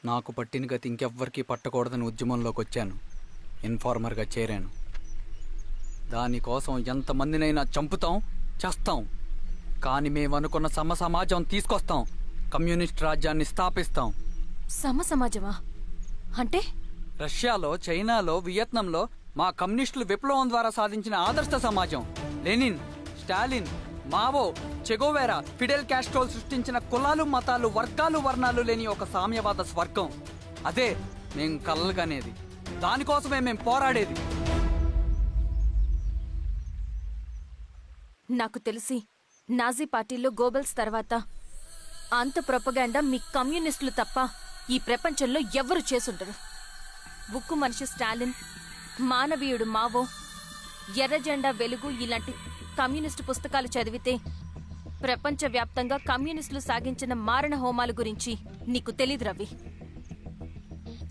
నాకు పట్టిన గతి ఇంకెవ్వరికీ పట్టకూడదని ఉద్యమంలోకి వచ్చాను. ఇన్ఫార్మర్గా చేరాను. దానికోసం ఎంతమందినైనా చంపుతాం, చేస్తాం. కానీ మేమనుకున్న సమాజం తీసుకొస్తాం. కమ్యూనిస్ట్ రాజ్యాన్ని స్థాపిస్తాం. సమాజమా అంటే? రష్యాలో, చైనాలో, వియత్నంలో మా కమ్యూనిస్టులు విప్లవం ద్వారా సాధించిన ఆదర్శ సమాజం. Lenin, Stalin, Mao, Che Guevara, Fidel కాస్ట్రోల్ సృష్టించిన కులాలు, మతాలు, వర్గాలు, వర్ణాలు లేని ఒక సామ్యవాద స్వర్గం. అదే మేం కలలుగనేది. దానికోసమే మేం పోరాడేది. నాకు తెలిసి నాజీ పార్టీలో గోబెల్స్ తర్వాత అంత ప్రొపగాండా మీ కమ్యూనిస్టులు తప్ప ఈ ప్రపంచంలో ఎవ్వరూ చేసుండరు. ఉక్కు మనిషి స్టాలిన్, మానవీయుడు మావో, ఎర్ర జెండా వెలుగు ఇలాంటి కమ్యూనిస్టు పుస్తకాలు చదివితే ప్రపంచవ్యాప్తంగా కమ్యూనిస్టులు సాగించిన మారణ హోమాల గురించి నీకు తెలీదు రవి.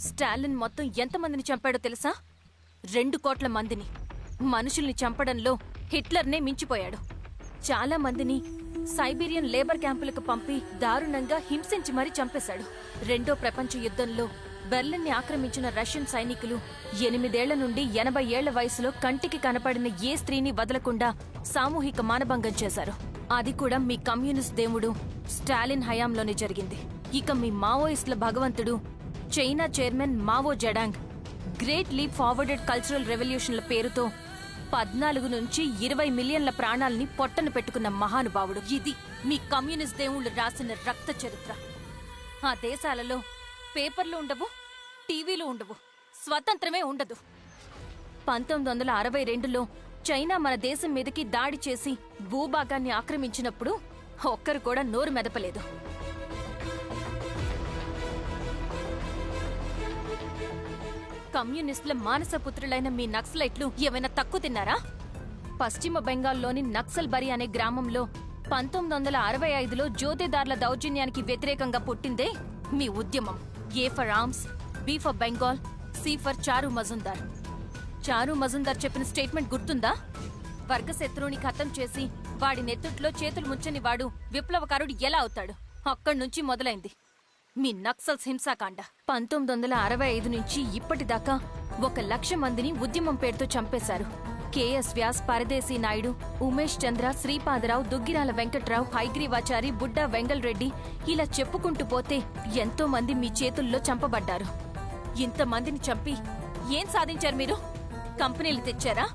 స్టాలిన్ మొత్తం ఎంతమందిని చంపాడో తెలుసా? 2 కోట్ల మందిని. మనుషుల్ని చంపడంలో హిట్లర్నే మించిపోయాడు. చాలా మందిని సైబీరియన్ లేబర్ క్యాంపులకు పంపి దారుణంగా హింసించి మరీ చంపేశాడు. 2వ ప్రపంచ యుద్ధంలో బెర్లిన్ని ఆక్రమించిన రష్యన్ సైనికులు 8 ఏళ్ల నుండి 80 ఏళ్ల వయసులో కంటికి కనపడిన ఏ స్త్రీని వదలకుండా సామూహిక మానభంగం చేశారు. అది కూడా మీ కమ్యూనిస్ట్ దేవుడు స్టాలిన్ హయాంలోనే జరిగింది. ఇక మీ మావోయిస్టుల భగవంతుడు China chairman Mao Zedong great leap forwarded cultural రెవల్యూషన్ల పేరుతో 14 నుంచి 20 మిలియన్ల ప్రాణాల్ని పొట్టను పెట్టుకున్న మహానుభావుడు. ఇది మీ కమ్యూనిస్ట్ దేవుళ్లు రాసిన రక్త చరిత్ర. ఆ దేశాలలో పేపర్లు ఉండవు, టీవీలు ఉండవు, స్వతంత్రమే ఉండదు. 1962లో చైనా మన దేశం మీదకి దాడి చేసి భూభాగాన్ని ఆక్రమించినప్పుడు ఒక్కరు కూడా నోరు మెదపలేదు. కమ్యూనిస్టుల మానసపుత్రులైన మీ నక్సలైట్లు ఏమైనా తక్కువ తిన్నారా? పశ్చిమ బెంగాల్లోని నక్సల్ బరి అనే గ్రామంలో 1965లో జోతేదార్ల దౌర్జన్యానికి వ్యతిరేకంగా పుట్టిందే మీ ఉద్యమం. A for arms, B for Bengal, C for Charu Majumdar. చారు మజుందార్ చెప్పిన స్టేట్మెంట్ గుర్తుందా? వర్గశత్రువుని ఖతం చేసి వాడి నెత్తుట్లో చేతులు ముంచని వాడు విప్లవకారుడు ఎలా అవుతాడు? అక్కడ్నుంచి మొదలైంది మీ నక్సల్స్ హింసాకాండ. 1965 నుంచి ఇప్పటిదాకా 1,00,000 మందిని ఉద్యమం పేరుతో చంపేశారు. కేఎస్ వ్యాస్, పరదేశీ నాయుడు, ఉమేష్ చంద్ర, శ్రీపాదరావు, దుగ్గిరాల వెంకట్రావు, హైగ్రీవాచారి, బుడ్డా వెంగల్ రెడ్డి ఇలా చెప్పుకుంటూ పోతే ఎంతో మంది మీ చేతుల్లో చంపబడ్డారు. ఇంతమందిని చంపి ఏం సాధించారు మీరు? కంపెనీలు తెచ్చారా?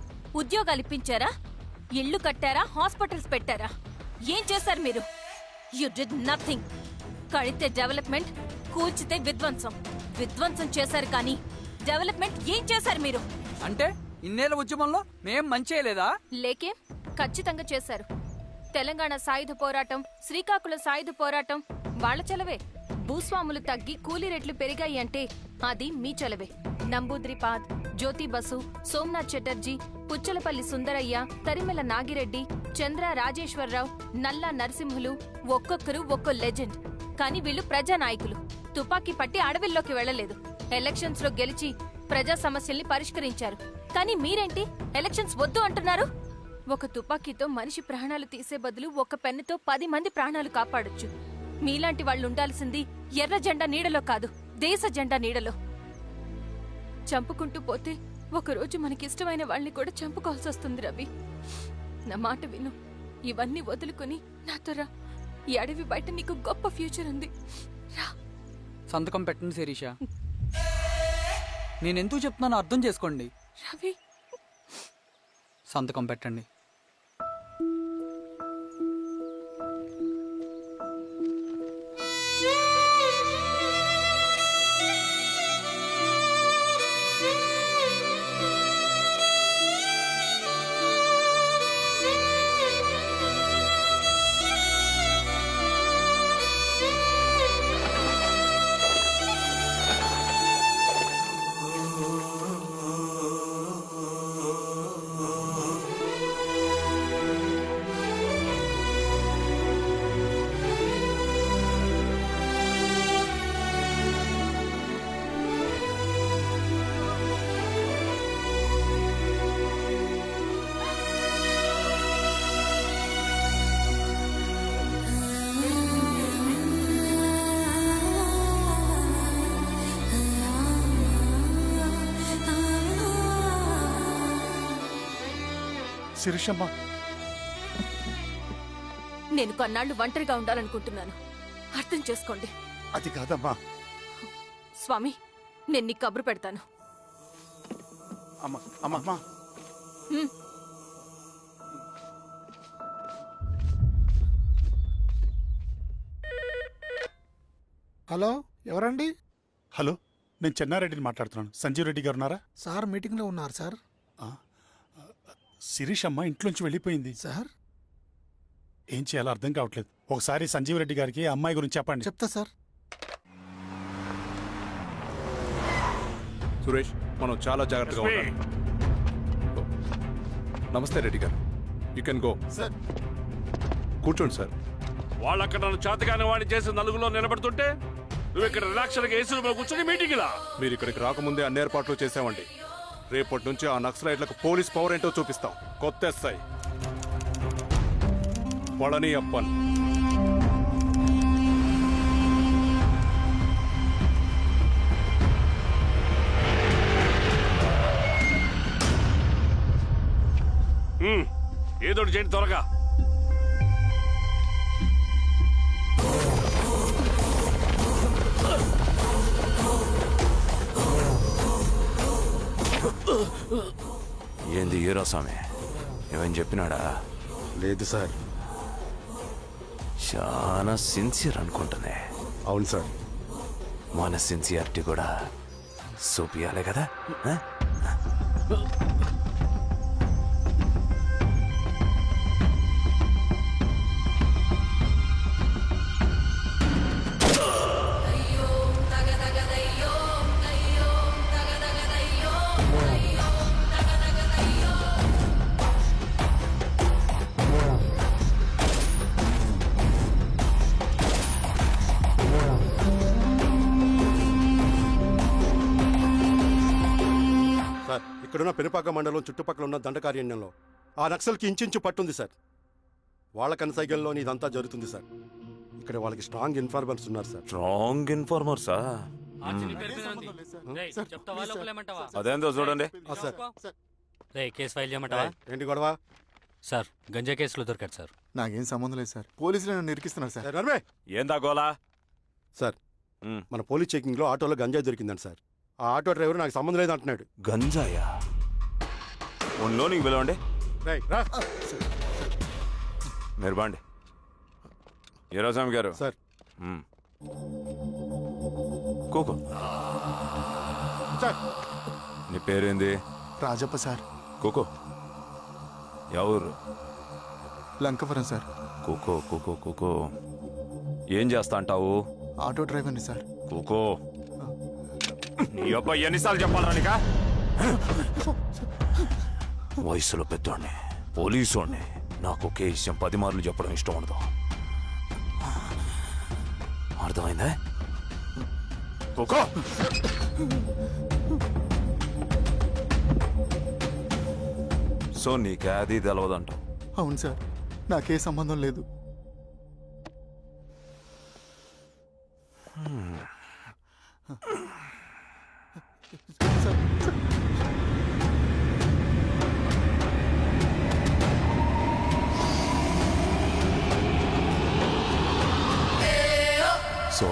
ఉద్యోగాలిప్పించారా? ఇళ్లు కట్టారా? హాస్పిటల్స్ పెట్టారా? ఏం చేశారు మీరు? You did nothing. కడితే డెవలప్మెంట్, కూల్చితే విధ్వంసం. విధ్వంసం చేశారు కానీ డెవలప్మెంట్ ఏం చేశారు మీరు? అంటే ఇన్నేళ్ల ఉద్యమంలో మేం మంచేయలేదా? లేకే, ఖచ్చితంగా చేశారు. తెలంగాణ సాయుధ పోరాటం, శ్రీకాకుళం సాయుధ పోరాటం వాళ్ల చలవే. భూస్వాములు తగ్గి కూలీ రేట్లు పెరిగాయి అంటే అది మీ చలవే. నంబూద్రిపాద్, జ్యోతి బసు, సోమనాథ్ చటర్జీ, పుచ్చలపల్లి సుందరయ్య, తరిమెల నాగిరెడ్డి, చంద్ర రాజేశ్వరరావు, నల్లా నరసింహులు ఒక్కొక్కరు ఒక్కో లెజెండ్. కానీ వీళ్ళు ప్రజానాయకులు. తుపాకీ పట్టి అడవిల్లోకి వెళ్లలేదు. ఎలక్షన్స్ లో గెలిచి ప్రజా సమస్యల్ని పరిష్కరించారు. కానీ మీరేంటి ఎలక్షన్స్ వద్దు అంటున్నారు? ఒక తుపాకీతో మనిషి ప్రాణాలు తీసే బదులు ఒక పెన్నుతో 10 మంది ప్రాణాలు కాపాడొచ్చు. మీలాంటి వాళ్ళు ఉండాల్సింది ఎర్ర జెండా నీడలో కాదు, దేశ జెండా నీడలో. చంపుకుంటూ పోతే ఒకరోజు మనకిష్టమైన వాళ్ళని కూడా చంపుకోవాల్సి వస్తుంది రవి. నా మాట విను. ఇవన్నీ వదులుకుని నాతో రా. ఈ అడవి బయట నీకు గొప్ప ఫ్యూచర్ ఉంది. రా. సంతకం పెట్టండి శిరీష. నేనెందుకు చెప్తున్నానో అర్థం చేసుకోండి. రవి, సంతకం పెట్టండి. శిరీషమ్మ నేను కొన్నాళ్ళు ఒంటరిగా ఉండాలనుకుంటున్నాను. అర్థం చేసుకోండి. అది కాదమ్మా. స్వామి, నేను నీకు కబురు పెడతాను. అమ్మా అమ్మా హ్మ్. హలో, ఎవరండి? హలో, నేను చెన్నారెడ్డిని మాట్లాడుతున్నాను. సంజీవ్ రెడ్డి గారు ఉన్నారా? సార్ మీటింగ్లో ఉన్నారు సార్. శిరీషమ్మ ఇంట్లోంచి వెళ్ళిపోయింది. సార్ ఏం చేయాలో అర్థం కావట్లేదు. ఒకసారి సంజీవ్ రెడ్డి గారికి ఆ అమ్మాయి గురించి చెప్పండి. చెప్తా సార్. సురేష్, మనం చాలా జాగ్రత్తగా ఉండాలి. నమస్తే రెడ్డి గారు, యూ కెన్ గో. సార్ కూర్చోండి సార్. వాళ్ళక్కడ నన్ను చేతగానే వాడిని చేసి నలుగులో నిలబడుతుంటే నువ్వు ఇక్కడ రిలాక్స్గా ఏసీ రూమ్లో కూర్చొని మీటింగ్ ఇలా. మీరు ఇక్కడికి రాకముందే అన్ని ఏర్పాట్లు చేసామండి. రేపటి నుంచి ఆ నక్సలైట్లకు పోలీస్ పవర్ ఏంటో చూపిస్తాం. కొత్త ఎస్ఐ పళని అప్పన్. ఏదోటి చేయండి త్వరగా. ఏంది హీరో స్వామి, ఏమని చెప్పినాడా? లేదు సార్. చాలా సిన్సియర్ అనుకుంటానే. అవును సార్. మన సిన్సియారిటీ కూడా చూపియాలి కదా. ఆ? సార్, ఇక్కడున్న పెనుపాక మండలం చుట్టుపక్కల ఉన్న దండకారణ్యంలో ఆ నక్సల్కి ఇంచుంచు పట్టుంది సార్. వాళ్ళ కనసైగల్లోని ఇదంతా జరుగుతుంది సార్. ఇక్కడ వాళ్ళకి స్ట్రాంగ్ ఇన్ఫార్మర్స్ ఉన్నారు సార్. స్ట్రాంగ్ ఇన్ఫార్మర్సా? అదేందో చూడండి. ఆ సార్. కేసు ఫైల్ చేయమంటావా? ఏంటి గొడవ? సార్, గంజా కేసులో దొరికాడు సార్. నాకేం సంబంధం లేదు సార్. పోలీసులు నన్ను ఇరికిస్తున్నారు సార్. సార్, నర్మే. ఏందా గోలా? సార్, మ్. మన పోలీస్ చెకింగ్ లో ఆటోలో గంజాయి దొరికిందండి సార్. ఆ ఆటో డ్రైవర్ నాకు సంబంధం లేదు అంటున్నాడు. గంజాయా? ఒంట్లో నీకు పిలవండి. రేయ్, రా. మీరు బాండి. హీరో స్వామి గారు. సార్. మ్. కూకో. సార్, నీ పేరేంది? రాజప్ప సార్. కూకో. ఎవరు? లంకపురం సార్. కూకో కూకో కూకో. ఏం చేస్తా అంటావు? ఆటో డ్రైవర్ని సార్. కూకో. నీ అబ్బాయి ఎన్నిసార్లు చెప్పాలా నీకా? వయసులో పెద్దోడిని, పోలీసోడిని, నాకు ఒకే విషయం 10 మార్లు చెప్పడం ఇష్టం ఉండదు. అర్థమైందా? కూకో. సో నీకే అది తెలవదంటావు? అవును సార్, నాకే సంబంధం లేదు. సో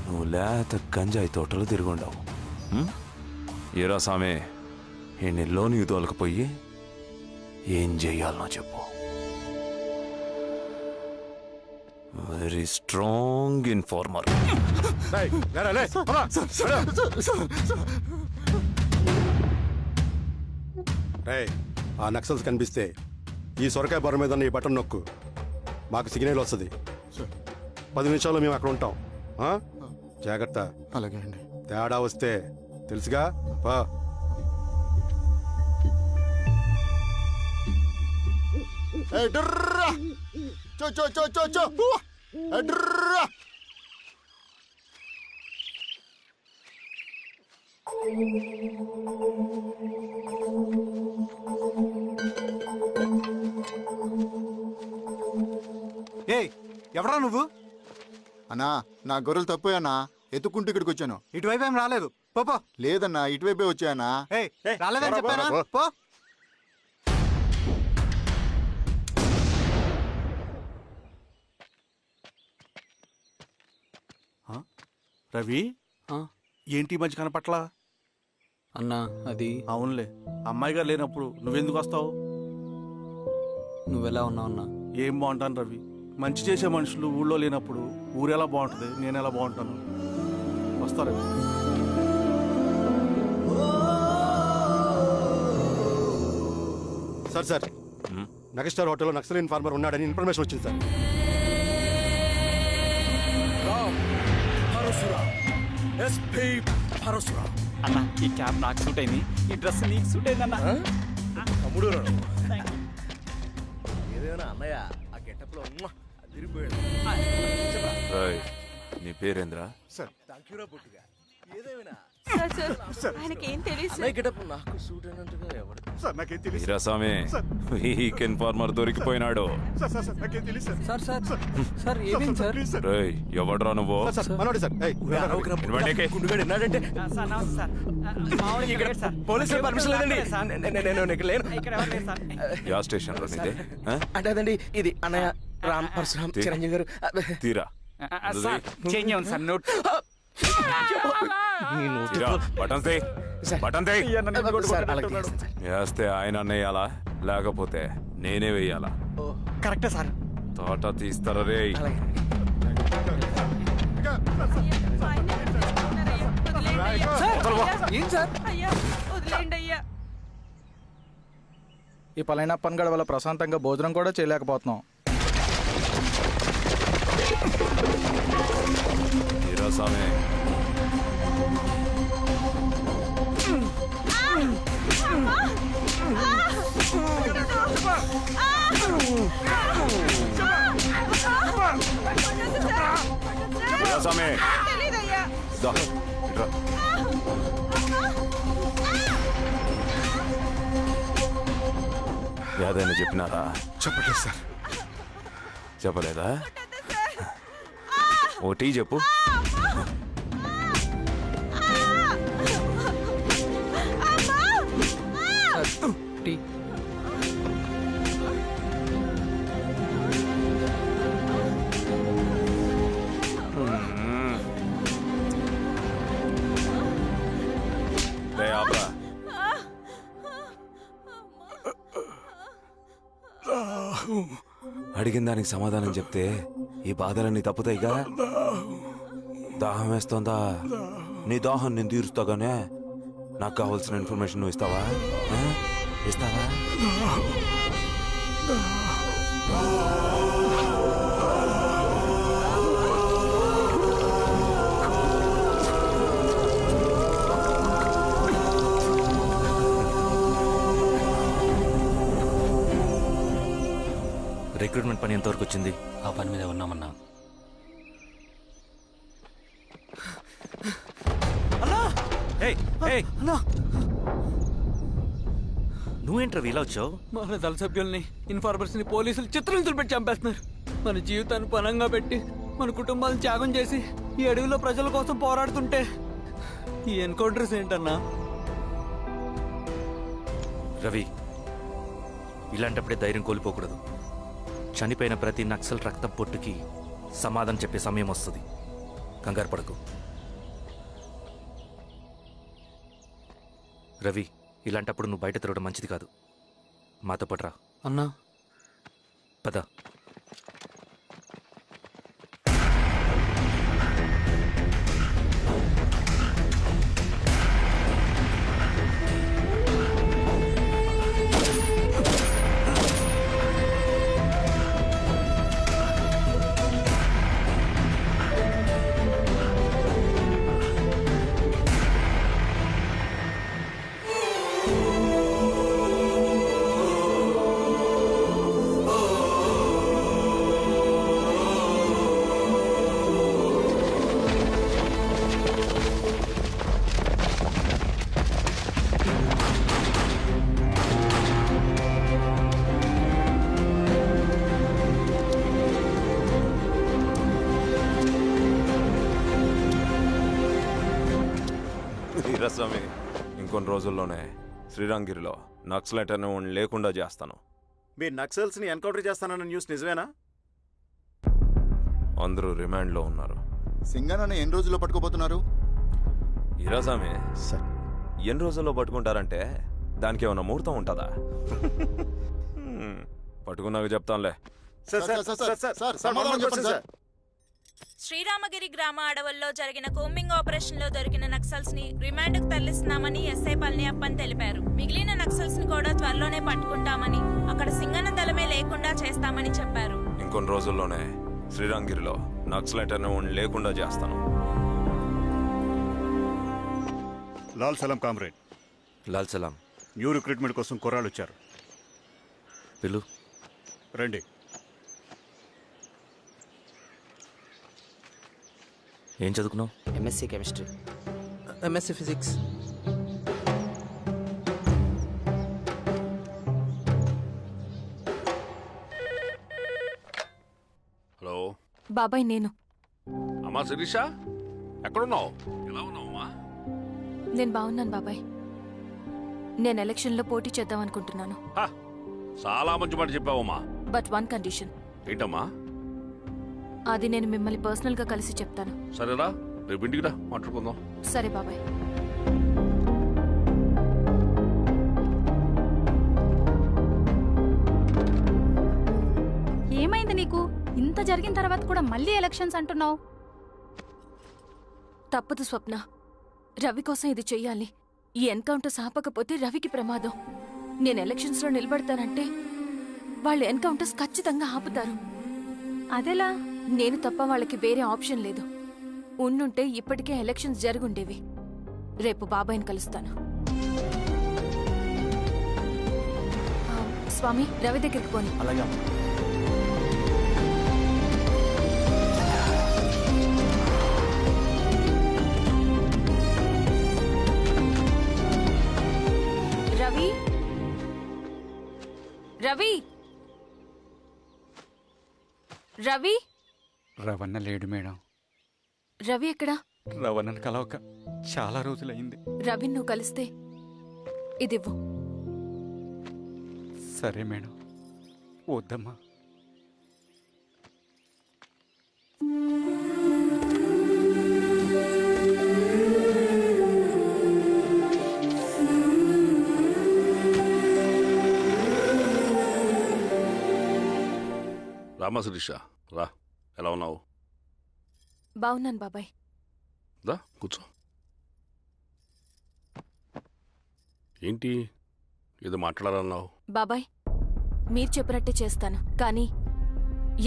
నువ్వు లేత గంజాయి తోటలు తిరుగుండవు. ఏరా సామే, ఈ నెల్లోని తోలకపోయి ఏం చెయ్యాలనో చెప్పు. Very strong informer. రేయ్, లేరా, లే. అమ్మా, రేయ్, ఆ నక్సల్స్ కనిపిస్తే ఈ సొరకాయ బొర మీద ఉన్న ఈ బటన్ నొక్కు. మాకు సిగ్నల్ వస్తుంది. 10 నిమిషాల్లో మేము అక్కడ ఉంటాం. ఆ? జాగ్రత్త. అలాగే అండి. తేడా వస్తే తెలుసుగా. పా. ఏయ్, ఎవరా నువ్వు? అన్నా, నా గొర్రెలు తప్పోయానా, ఎత్తుకుంటూ ఇక్కడికి వచ్చాను. ఇటువైపు ఏం రాలేదు. పో. లేదన్నా, ఇటువైపే వచ్చానా. రాలేదని చెప్పానా? పో. రవి ఆ? ఏంటి ఈ మధ్య కనపట్లా? అన్నా అది అవునులే, అమ్మాయి గారు లేనప్పుడు నువ్వెందుకు వస్తావు? నువ్వెలా ఉన్నావు అన్నా? ఏం బాగుంటాను రవి, మంచి చేసే మనుషులు ఊళ్ళో లేనప్పుడు ఊరు ఎలా బాగుంటుంది, నేను ఎలా బాగుంటాను? వస్తా రవి. సార్ మెగాస్టార్ హోటల్లో నక్సల్ ఇన్ఫార్మర్ ఉన్నాడని ఇన్ఫర్మేషన్ వచ్చింది సార్. అన్నా ఈ క్యాప్ నాకు సూట్ అయింది, ఈ డ్రెస్ నీకు సూట్ అయింది అన్నా. రేయ్, నీ పేరేంద్రా? వీరాస్వామి, వీకెండ్ ఫార్మర్ దొరికిపోయినాడు. సార్ సార్ సార్ ఏమైంది సార్? రేయ్, ఎవడ్రా నువ్వు? సార్ మనోడి సార్. ఏయ్, ఇవ్వండికి. పోలీసులు పర్మిషన్ లేదండి, యా స్టేషన్ లో నీదే? ఆ? అంటే అదండి ఇది అన్నయ్య రామ్ పరశురామ్ చిరంజీవి గారు. తీరా చేంజ్ అవ్వండి సార్ నోట్. తీరా, బటన్ తీ. బటన్ తీ. సార్, అలాగే చేస్తాను సార్. వేస్తే ఆయన వేయాలా, లేకపోతే నేనే వెయ్యాలా? కరెక్టే సార్. తోట తీస్తారా రే? అలాగే. ఏం సార్? ఈ పలైన పనగడ వల్ల ప్రశాంతంగా భోజనం కూడా చేయలేకపోతున్నాం. వీరాస్వామి, వీరాస్వామి, దా, ఇట్రా. ఏదైనా చెప్పినారా? చెప్పట్లేదు సార్. చెప్పలేదా? ఓటీ చెప్పు. టీ. రే ఆపరా. అడిగిన దానికి సమాధానం చెప్తే ఈ బాధలన్నీ తప్పుతాయిగా. దాహం వేస్తోందా? నీ దాహం నేను తీరుస్తాగానే నాకు కావాల్సిన ఇన్ఫర్మేషన్ నువ్వు ఇస్తావా? ఆ? ఇస్తావా? రిక్రూట్మెంట్ పని ఎంతవరకు వచ్చింది? ఆ పని మీద ఉన్నామన్నా. నువ్వేంట్రా ఇలా వచ్చావు? మన దళ సభ్యుల్ని, ఇన్ఫార్మర్స్ ని పోలీసులు చిత్రహింసలు పెట్టి చంపేస్తున్నారు. మన జీవితాన్ని పనంగా పెట్టి మన కుటుంబాలను త్యాగం చేసి ఈ అడవిలో ప్రజల కోసం పోరాడుతుంటే ఈ ఎన్కౌంటర్స్ ఏంటన్నా? రవి, ఇలాంటప్పుడే ధైర్యం కోల్పోకూడదు. చనిపోయిన ప్రతి నక్సల్ రక్తం పొట్టుకి సమాధానం చెప్పే సమయం వస్తుంది. కంగారు పడకు రవి. ఇలాంటప్పుడు నువ్వు బయట తిరగడం మంచిది కాదు. మాతో పట్రా. అన్నా పద. వీరాస్వామి, ఇంకొన్ని రోజుల్లోనే శ్రీరంగిరిలో నక్సలైట్ అని లేకుండా చేస్తాను. మీ నక్సల్స్ ని ఎన్కౌంటర్ చేస్తానన్న న్యూస్ నిజమేనా? అందరూ రిమాండ్లో ఉన్నారు. సింగన్న ఎన్ని రోజుల్లో పట్టుకోబోతున్నారు? ఈరోజామే సార్ ఎన్ని రోజుల్లో పట్టుకుంటారంటే దానికి ఏమైనా ముహూర్తం ఉంటుందా? పట్టుకున్నాక చెప్తాంలే. సమాధానం చెప్పండి సార్. శ్రీరామగిరి గ్రామ అడవుల్లో జరిగిన కోంబింగ్ ఆపరేషన్ లో దొరికిన నక్సల్స్ ని రిమాండ్ కు తరలిస్తున్నామని ఎస్ఐ పళనియప్పన్ తెలిపారు. మిగిలిన నక్సల్స్ ని కూడా త్వరలోనే పట్టుకుంటామని, అక్కడ సింగన్న దళమే లేకుండా చేస్తామని చెప్పారు. ఇంకొన్ని రోజుల్లోనే శ్రీరాంగిరిలో నక్సలైట్ అనే లేకుండా చేస్తాను. లాల్ సలాం కామ్రేడ్, లాల్ సలాం. న్యూ రిక్రూట్మెంట్ కోసం కుర్రాళ్ళు వచ్చారు. పిలు. రండి. ఏం చదువుకున్నావు? MSc chemistry, MSc physics. Hello బాబాయ్ నేను. అమ్మా శిరీష, ఎక్కడున్నావు? ఎలా ఉన్నావు అమ్మా? నేను బాగున్నాను బాబాయ్. నేను ఎలక్షన్లో పోటీ చేద్దాం అనుకుంటున్నాను. హా, చాలా మంచి మాట చెప్పావమ్మా. But one condition. ఏంటమ్మా? అది నేను మిమ్మల్ని పర్సనల్గా కలిసి చెప్తాను. సరేరా, రేపు ఇంటికి రా, మాట్లాడుకుందాం. సరే బాబాయ్. ఏమైంది నీకు? ఇంత జరిగిన తర్వాత కూడా మళ్ళీ ఎలక్షన్స్ అంటున్నావు? తప్పదు స్వప్న. రవి కోసం ఇది చెయ్యాలి. ఈ ఎన్కౌంటర్ ఆపకపోతే రవికి ప్రమాదం. నేను ఎలక్షన్స్లో నిలబడతానంటే వాళ్ళు ఎన్కౌంటర్స్ ఖచ్చితంగా ఆపుతారు. అదెలా? నేను తప్ప వాళ్ళకి వేరే ఆప్షన్ లేదు. ఉండుంటే ఇప్పటికే ఎలక్షన్స్ జరుగుండేవి. రేపు బాబాయ్ని కలుస్తాను. స్వామి, రవి దగ్గరికి పోని. అలాగే. రవి, రవి, రవి. రవణ లేడు మేడం. రవి ఎక్కడా? రవణను కలవక చాలా రోజులైంది. రవి నువ్వు కలిస్తే ఇదివ్వు. సరే మేడం. వద్దమ్మా. రామా శిరీష, రా. ఎలా ఉన్నావు? బాగున్నాను బాబాయ్. దా కూర్చో. ఏంటి ఏదో మాట్లాడాలన్నావు? బాబాయ్, మీరు చెప్పినట్టే చేస్తాను. కానీ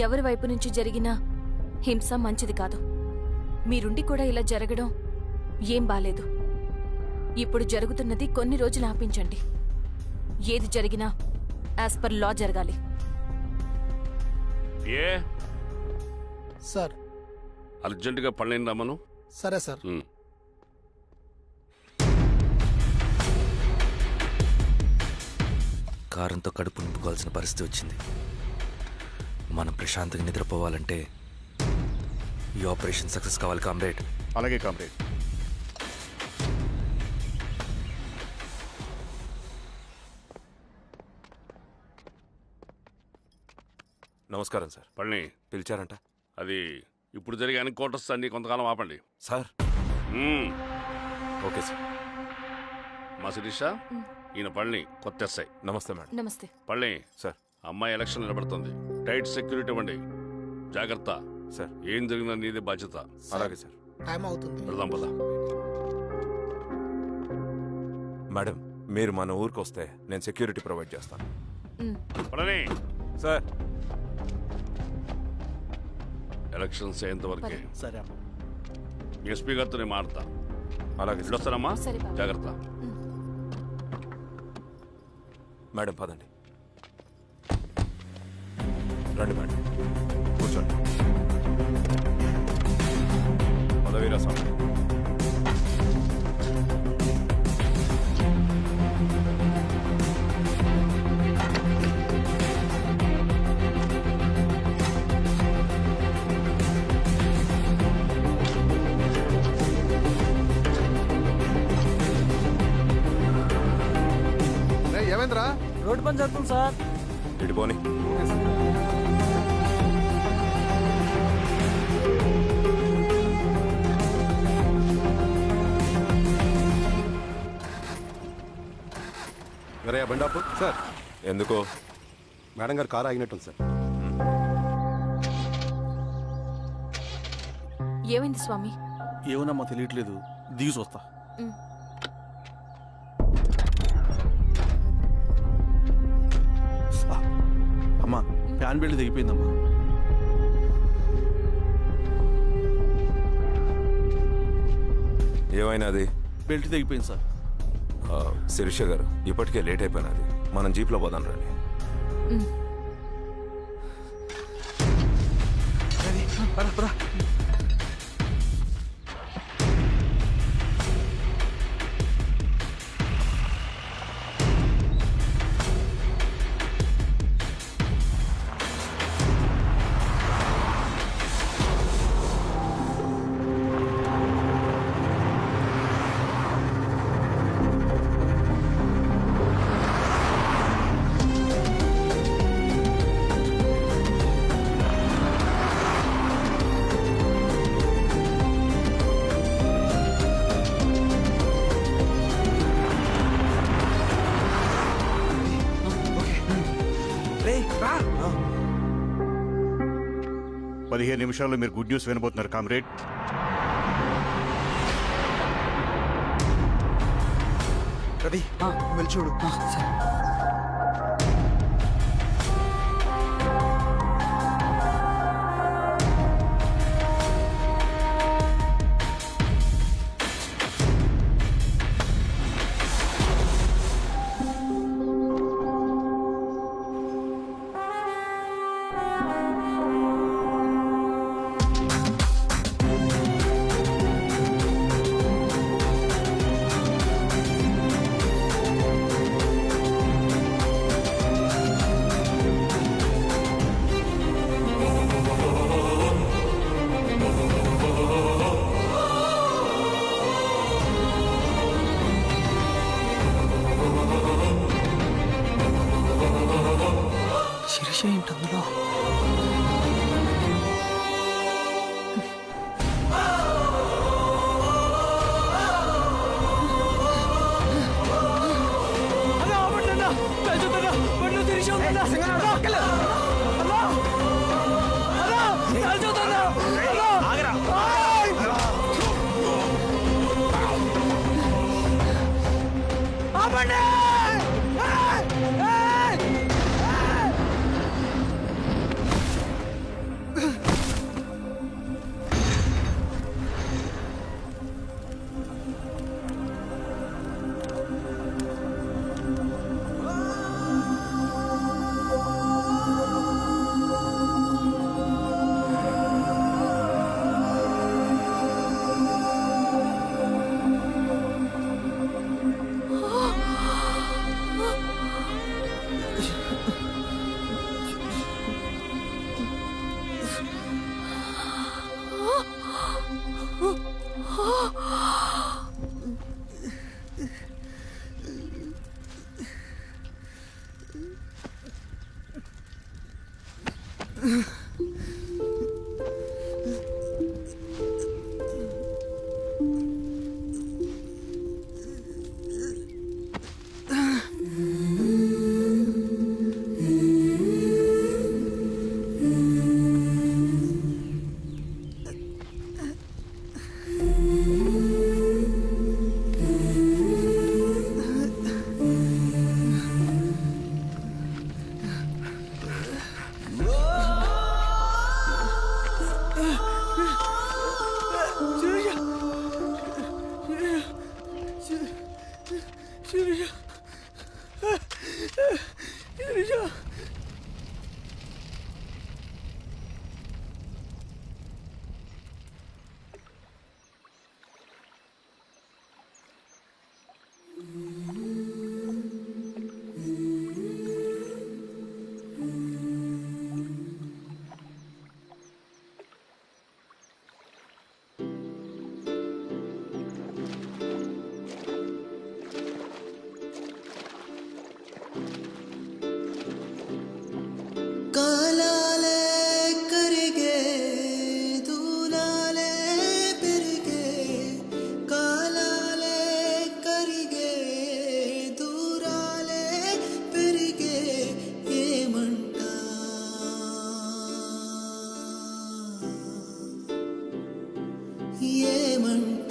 ఎవరి వైపు నుంచి జరిగినా హింస మంచిది కాదు. మీరుండి కూడా ఇలా జరగడం ఏం బాలేదు. ఇప్పుడు జరుగుతున్నది కొన్ని రోజులు ఆపించండి. ఏది జరిగినా యాజ్ పర్ లా జరగాలి. ఏ సార్. అర్జెంటుగా పళ్ళని రమ్మను. సరే సార్. కారంతో కడుపు నింపుకోవాల్సిన పరిస్థితి వచ్చింది. మనం ప్రశాంతంగా నిద్రపోవాలంటే ఈ ఆపరేషన్ సక్సెస్ కావాలి కామ్రేడ్. అలాగే కామ్రేడ్. నమస్కారం సార్. పళ్ళని పిలిచారంట? అది ఇప్పుడు జరిగే ఎన్కౌంటర్స్ అన్ని కొంతకాలం ఆపండి. సార్. Okay sir. మా శిరీష, ఈయన పళ్ళని కొత్త ఎస్ఐ. నమస్తే మేడం. నమస్తే. పళ్ళని సార్. అమ్మాయి ఎలక్షన్ నిలబడుతుంది. టైట్ సెక్యూరిటీ ఇవ్వండి. జాగ్రత్త సార్. ఏం జరిగినా నీదే బాధ్యత. అలాగే సార్. టైం అవుతుంది. వెళ్దాం పద. మేడం, మీరు మన ఊరికి వస్తే నేను సెక్యూరిటీ ప్రొవైడ్ చేస్తాను. పళ్ళని సార్. ఎలక్షన్స్ అయ్యేంతవరకే సరే. ఎస్పీ గారితో నేను మారుతా. అలాగే. వెళ్ళొస్తానమ్మా. సరే బాబు. జాగ్రత్త. మేడం పదండి. రండి మేడం, కూర్చోండి. పదవీరా స్వామి. ఏమైందిరా? రోడ్డు పని జరుగుతుంది సార్. ఇటు పోనీ. బండాపు సార్ ఎందుకో మేడం గారు కారు ఆగినట్టుంది సార్. ఏమైంది స్వామి? ఏమోనమ్మా తెలియట్లేదు, దిగి చూస్తా. అమ్మా ఫ్యాన్ బెల్ట్ దిగిపోయిందమ్మా. ఏమైనాది? బెల్ట్ తెగిపోయింది సార్. శిరీష గారు ఇప్పటికే లేట్ అయిపోయినది, మనం జీప్లో పోదాం రండి. పదిహేను నిమిషాల్లో మీరు గుడ్ న్యూస్ వినబోతున్నారు కామ్రేడ్. రవి వెళ్ళి చూడు. సరే. శిరీష ఏంటి అందులో? ఏమంటావు